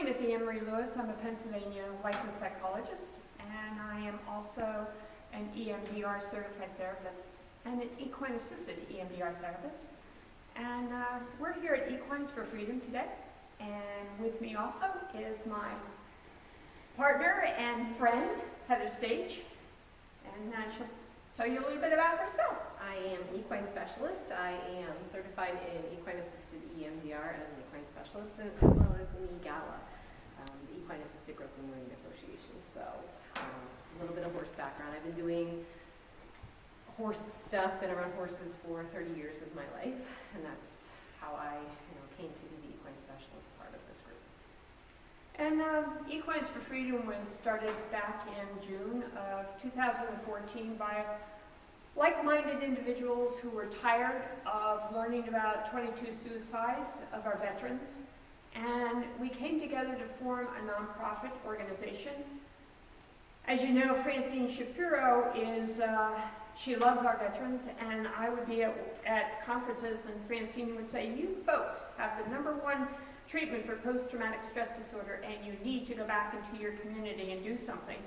name is Anne Marie Lewis. I'm a Pennsylvania licensed psychologist, and I am also an EMDR certified therapist and an equine assisted EMDR therapist. And we're here at Equines for Freedom today. And with me also is my partner and friend, Heather Stage. And she'll tell you a little bit about herself. I am an equine specialist. I am certified in equine assisted EMDR and an equine specialist, as well as in EGALA, the Equine Assisted Growth and Learning Association. So a little bit of horse background. I've been doing horse stuff, been around horses for 30 years of my life, and that's how I came to be the equine specialist part of this group. And Equines for Freedom was started back in June of 2014 by like-minded individuals who were tired of learning about 22 suicides of our veterans. And we came together to form a nonprofit organization. As you know, Francine Shapiro she loves our veterans, and I would be at conferences and Francine would say, you folks have the #1 treatment for post-traumatic stress disorder, and you need to go back into your community and do something.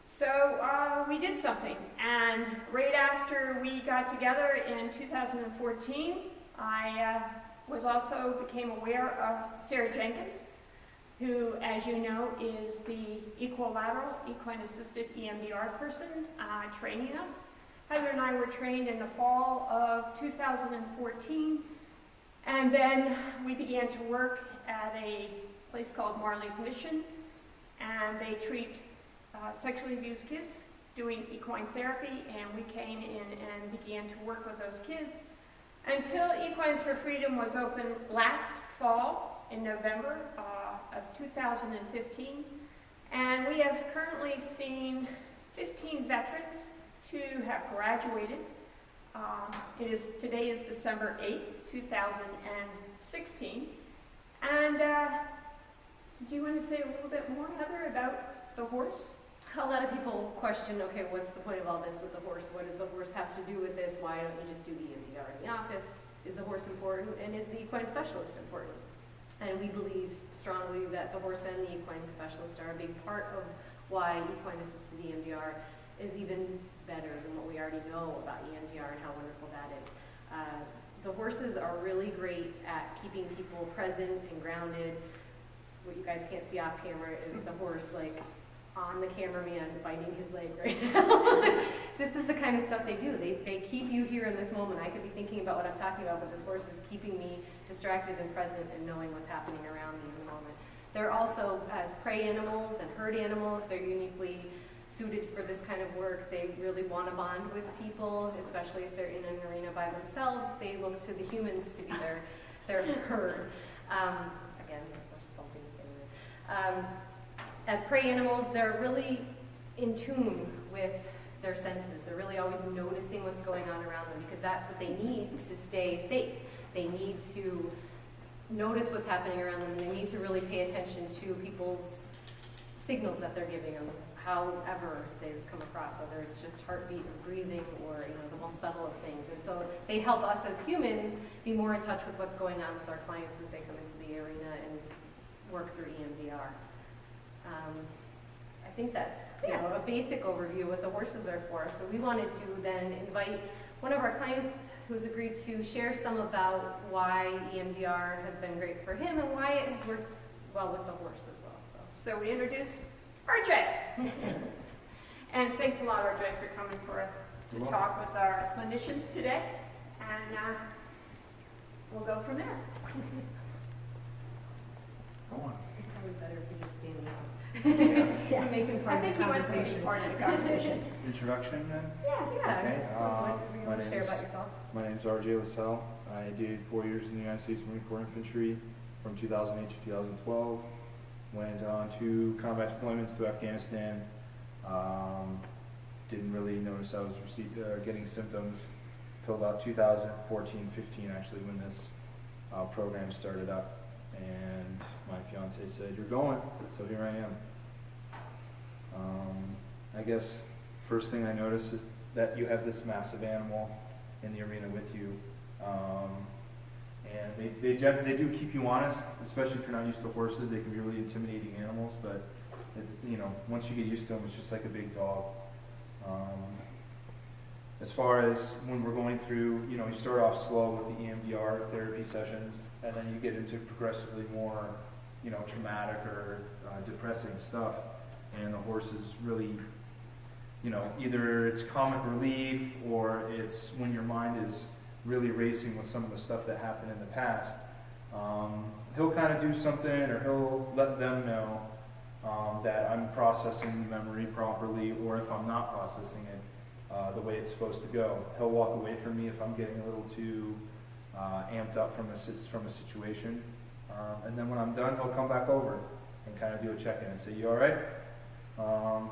So we did something, and right after we got together in 2014, I became aware of Sarah Jenkins, who, as you know, is the equilateral equine assisted EMDR person training us. Heather and I were trained in the fall of 2014, and then we began to work at a place called Marley's Mission, and they treat sexually abused kids doing equine therapy, and we came in and began to work with those kids until Equines for Freedom was open last fall in November of 2015, and we have currently seen 15 veterans. 2 have graduated. Today is December 8th, 2016. And do you want to say a little bit more, Heather, about the horse? A lot of people question, okay, what's the point of all this with the horse? What does the horse have to do with this? Why don't you just do EMDR in the office? Is the horse important? And is the equine specialist important? And we believe strongly that the horse and the equine specialist are a big part of why equine assisted EMDR is even better than what we already know about EMDR and how wonderful that is. The horses are really great at keeping people present and grounded. What you guys can't see off camera is the horse on the cameraman biting his leg right now. This is the kind of stuff they do. They keep you here in this moment. I could be thinking about what I'm talking about, but this horse is keeping me distracted and present and knowing what's happening around me in the moment. They're also, as prey animals and herd animals, they're uniquely suited for this kind of work. They really want to bond with people, especially if they're in an arena by themselves. They look to the humans to be their herd. Again, we're bumping again. As prey animals, they're really in tune with their senses. They're really always noticing what's going on around them because that's what they need to stay safe. They need to notice what's happening around them, and they need to really pay attention to people's signals that they're giving them, however they come across, whether it's just heartbeat or breathing or the most subtle of things. And so they help us as humans be more in touch with what's going on with our clients as they come into the arena and work through EMDR. I think that's a basic overview of what the horses are for. So we wanted to then invite one of our clients who's agreed to share some about why EMDR has been great for him and why it has worked well with the horse as well. So we introduce RJ. And thanks a lot, RJ, for coming to talk with our clinicians today. And we'll go from there. Go on. Probably better if you just stand up. Yeah. Making part of the conversation. Part of the conversation. Introduction then? Yeah. Okay. What do you share about yourself? My name is RJ LaSalle. I did 4 years in the United States Marine Corps Infantry from 2008 to 2012. Went on 2 combat deployments to Afghanistan. Didn't really notice I was getting symptoms until about 2014-15 actually, when this program started up. And my fiance said, "You're going," so here I am. I guess first thing I noticed is that you have this massive animal in the arena with you, And they do keep you honest, especially if you're not used to horses. They can be really intimidating animals, but once you get used to them, it's just like a big dog. As far as when we're going through, you start off slow with the EMDR therapy sessions, and then you get into progressively more, traumatic or depressing stuff, and the horse is really, either it's comic relief or it's when your mind is really racing with some of the stuff that happened in the past. He'll kind of do something, or he'll let them know that I'm processing the memory properly, or if I'm not processing it the way it's supposed to go. He'll walk away from me if I'm getting a little too amped up from a situation. And then when I'm done, he'll come back over and kind of do a check-in and say, "You all right?"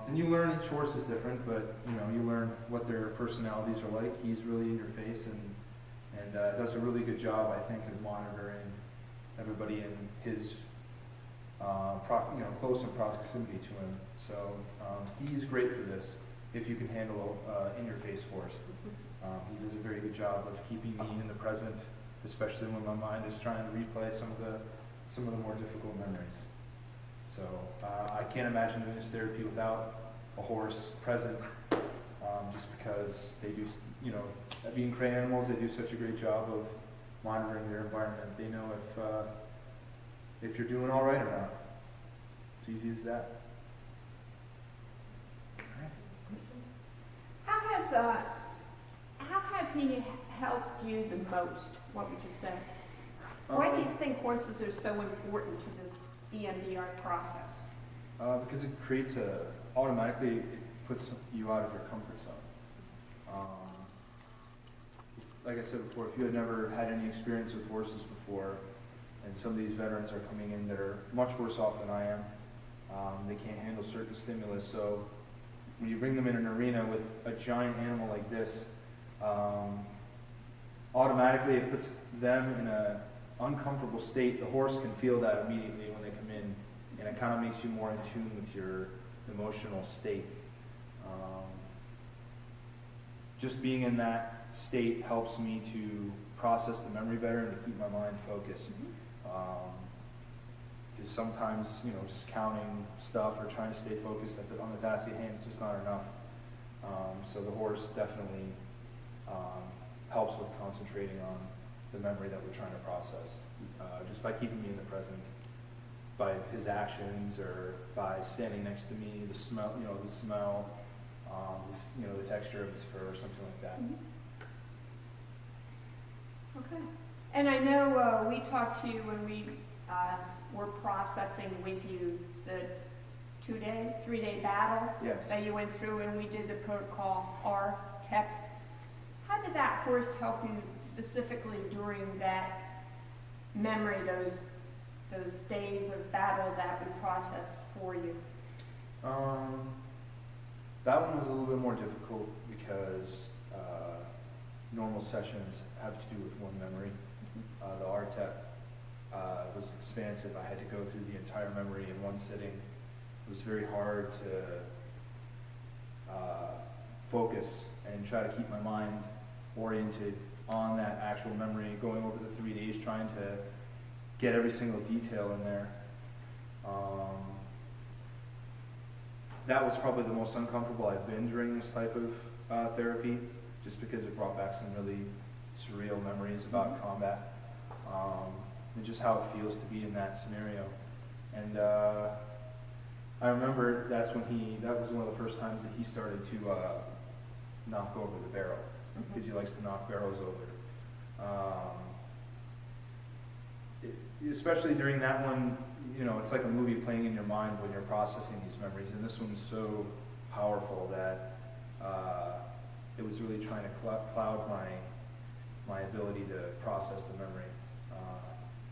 And you learn each horse is different, but you learn what their personalities are like. He's really in your face and does a really good job, I think, of monitoring everybody in his close in proximity to him. So he's great for this if you can handle in-your-face horse. He does a very good job of keeping me in the present, especially when my mind is trying to replay some of the more difficult memories. So I can't imagine doing this therapy without a horse present, just because they do, being crane animals, they do such a great job of monitoring their environment. They know if you're doing all right or not. It's easy as that. How has he helped you the most? What would you say? Why do you think horses are so important to this EMDR process? Because it creates automatically it puts you out of your comfort zone. Like I said before, if you had never had any experience with horses before, and some of these veterans are coming in that are much worse off than I am, they can't handle certain stimulus. So when you bring them in an arena with a giant animal like this, automatically it puts them in an uncomfortable state. The horse can feel that immediately when they come in, and it kind of makes you more in tune with your emotional state. Just being in that state helps me to process the memory better and to keep my mind focused. Because sometimes, just counting stuff or trying to stay focused on the task at hand, it's just not enough. So the horse definitely helps with concentrating on the memory that we're trying to process, just by keeping me in the present, by his actions or by standing next to me, the smell, the texture of his fur or something like that. Okay. And I know we talked to you when we were processing with you the 3-day battle Yes. that you went through, and we did the protocol R-TEP. How did that horse help you specifically during that memory, those days of battle that we processed for you? That one was a little bit more difficult because normal sessions have to do with one memory. The RTEP was expansive. I had to go through the entire memory in one sitting. It was very hard to focus and try to keep my mind oriented on that actual memory, going over the 3 days, trying to get every single detail in there. That was probably the most uncomfortable I've been during this type of therapy, just because it brought back some really surreal memories about combat, and just how it feels to be in that scenario. And I remember that was one of the first times that he started to knock over the barrel, because he likes to knock barrels over. Especially during that one, it's like a movie playing in your mind when you're processing these memories, and this one's so powerful that it was really trying to cloud my ability to process the memory.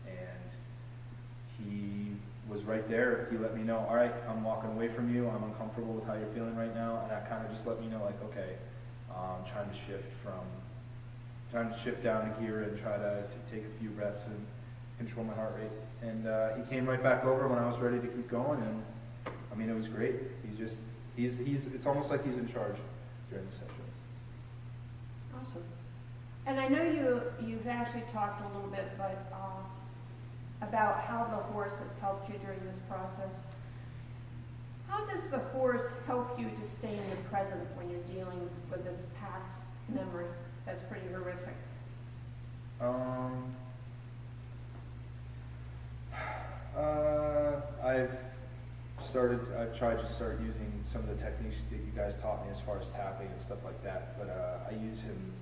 And he was right there. He let me know, all right, I'm walking away from you. I'm uncomfortable with how you're feeling right now. And that kind of just let me know, like, okay, I'm trying to shift down a gear and try to take a few breaths and control my heart rate. And he came right back over when I was ready to keep going. And I mean, it was great. It's almost like he's in charge during the sessions. Awesome. And I know you've actually talked a little bit, but about how the horse has helped you during this process. How does the horse help you to stay in the present when you're dealing with this past memory that's pretty horrific? I've tried to start using some of the techniques that you guys taught me as far as tapping and stuff like that, but I use him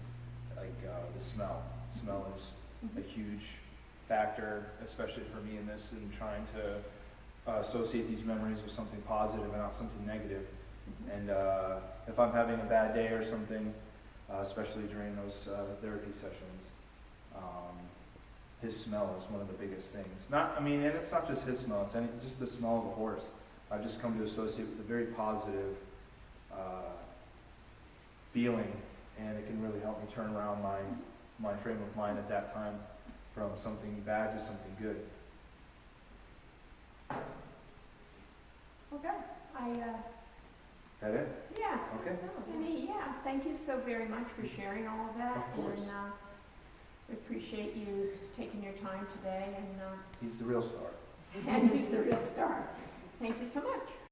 like the smell. Smell is a huge factor, especially for me in this, in trying to associate these memories with something positive and not something negative. And if I'm having a bad day or something, especially during those therapy sessions, his smell is one of the biggest things. And it's not just his smell, it's just the smell of a horse. I've just come to associate with a very positive feeling, and it can really help me turn around my frame of mind at that time from something bad to something good. Okay. Is that it? Yeah. Okay. Jenny, yeah, thank you so very much for sharing all of that. Of course. And we appreciate you taking your time today. And He's the real star. and he's the real star. Thank you so much.